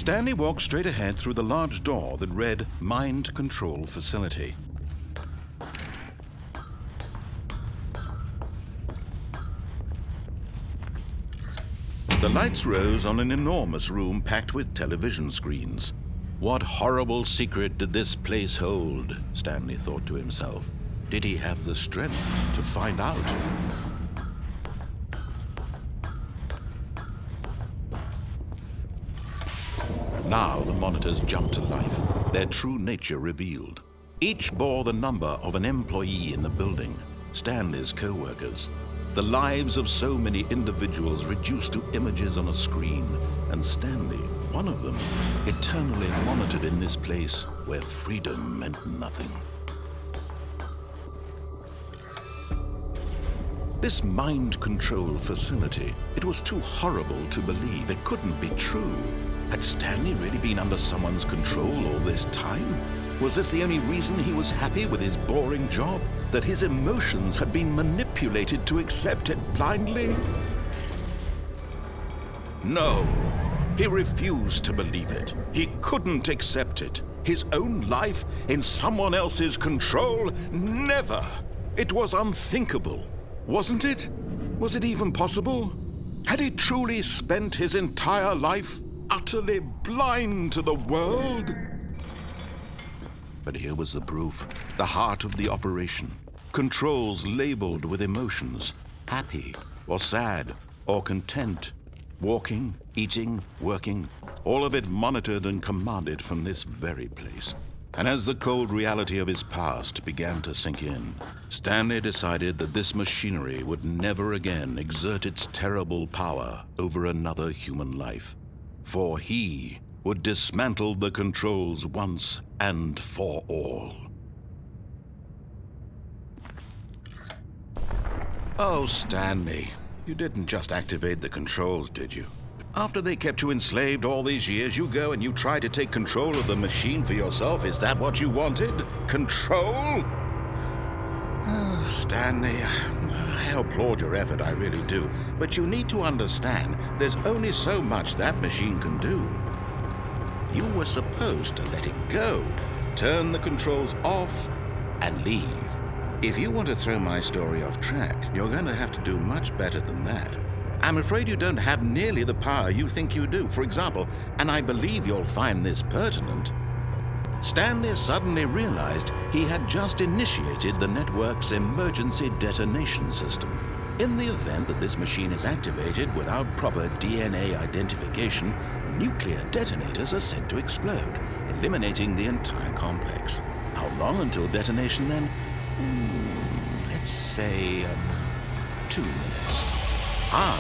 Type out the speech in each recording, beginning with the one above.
Stanley walked straight ahead through the large door that read Mind Control Facility. The lights rose on an enormous room packed with television screens. What horrible secret did this place hold? Stanley thought to himself. Did he have the strength to find out? Now the monitors jumped to life, their true nature revealed. Each bore the number of an employee in the building, Stanley's co-workers. The lives of so many individuals reduced to images on a screen, and Stanley, one of them, eternally monitored in this place where freedom meant nothing. This mind control facility, it was too horrible to believe. It couldn't be true. Had Stanley really been under someone's control all this time? Was this the only reason he was happy with his boring job? That his emotions had been manipulated to accept it blindly? No, he refused to believe it. He couldn't accept it. His own life in someone else's control? Never! It was unthinkable. Wasn't it? Was it even possible? Had he truly spent his entire life utterly blind to the world? But here was the proof, the heart of the operation. Controls labeled with emotions, happy or sad or content. Walking, eating, working, all of it monitored and commanded from this very place. And as the cold reality of his past began to sink in, Stanley decided that this machinery would never again exert its terrible power over another human life. For he would dismantle the controls once and for all. Oh, Stanley, you didn't just activate the controls, did you? After they kept you enslaved all these years, you go and you try to take control of the machine for yourself. Is that what you wanted? Control? Oh, Stanley, I applaud your effort, I really do. But you need to understand, there's only so much that machine can do. You were supposed to let it go, turn the controls off, and leave. If you want to throw my story off track, you're going to have to do much better than that. I'm afraid you don't have nearly the power you think you do. For example, and I believe you'll find this pertinent, Stanley suddenly realized he had just initiated the network's emergency detonation system. In the event that this machine is activated without proper DNA identification, nuclear detonators are said to explode, eliminating the entire complex. How long until detonation then? Let's say 2 minutes.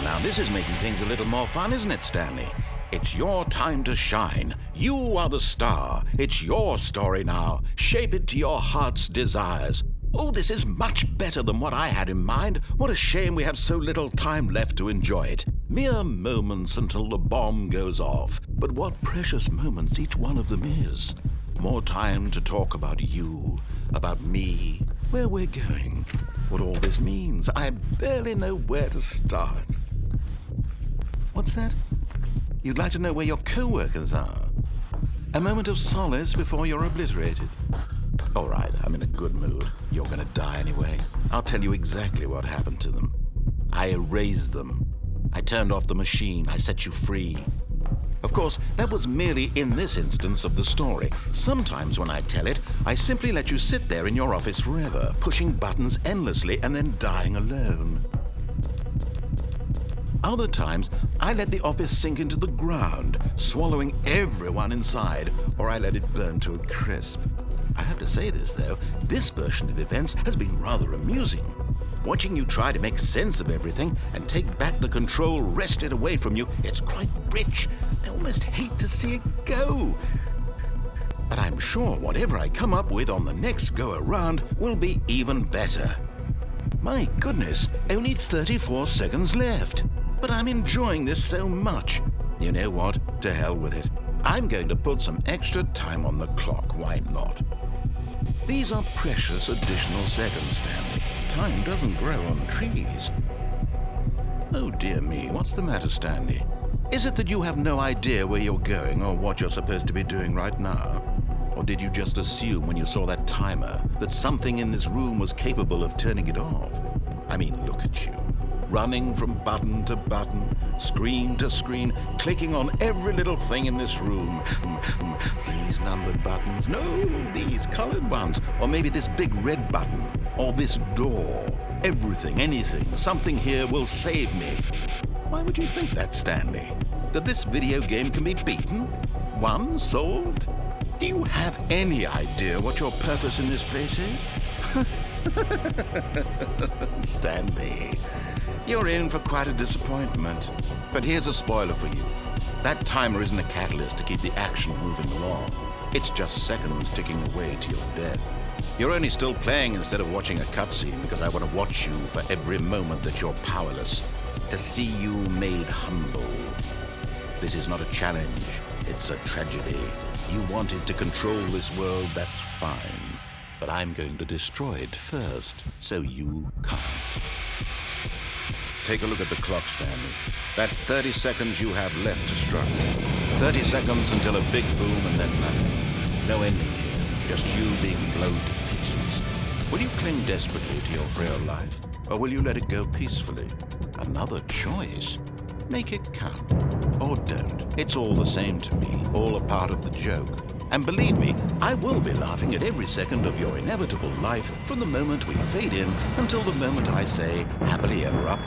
Now this is making things a little more fun, isn't it, Stanley? It's your time to shine. You are the star. It's your story now. Shape it to your heart's desires. Oh, this is much better than what I had in mind. What a shame we have so little time left to enjoy it. Mere moments until the bomb goes off. But what precious moments each one of them is. More time to talk about you, about me, where we're going, what all this means. I barely know where to start. What's that? You'd like to know where your co-workers are? A moment of solace before you're obliterated? All right, I'm in a good mood. You're gonna die anyway. I'll tell you exactly what happened to them. I erased them. I turned off the machine. I set you free. Of course, that was merely in this instance of the story. Sometimes when I tell it, I simply let you sit there in your office forever, pushing buttons endlessly and then dying alone. Other times, I let the office sink into the ground, swallowing everyone inside, or I let it burn to a crisp. I have to say this, though, this version of events has been rather amusing. Watching you try to make sense of everything and take back the control wrested away from you, it's quite rich. I almost hate to see it go. But I'm sure whatever I come up with on the next go-around will be even better. My goodness, only 34 seconds left. But I'm enjoying this so much. You know what? To hell with it. I'm going to put some extra time on the clock. Why not? These are precious additional seconds, Stanley. Time doesn't grow on trees. Oh dear me, what's the matter, Stanley? Is it that you have no idea where you're going or what you're supposed to be doing right now? Or did you just assume when you saw that timer that something in this room was capable of turning it off? I mean, look at you. Running from button to button, screen to screen, clicking on every little thing in this room. These numbered buttons, no, these colored ones. Or maybe this big red button, or this door. Everything, anything, something here will save me. Why would you think that, Stanley? That this video game can be beaten? Won? Solved? Do you have any idea what your purpose in this place is? Stanley, you're in for quite a disappointment. But here's a spoiler for you. That timer isn't a catalyst to keep the action moving along. It's just seconds ticking away to your death. You're only still playing instead of watching a cutscene because I want to watch you for every moment that you're powerless, to see you made humble. This is not a challenge, it's a tragedy. You wanted to control this world, that's fine. But I'm going to destroy it first, so you can't. Take a look at the clock, Stanley. That's 30 seconds you have left to struggle. 30 seconds until a big boom and then nothing. No ending here, just you being blown to pieces. Will you cling desperately to your frail life, or will you let it go peacefully? Another choice. Make it count. Or don't. It's all the same to me, all a part of the joke. And believe me, I will be laughing at every second of your inevitable life from the moment we fade in until the moment I say, happily ever up.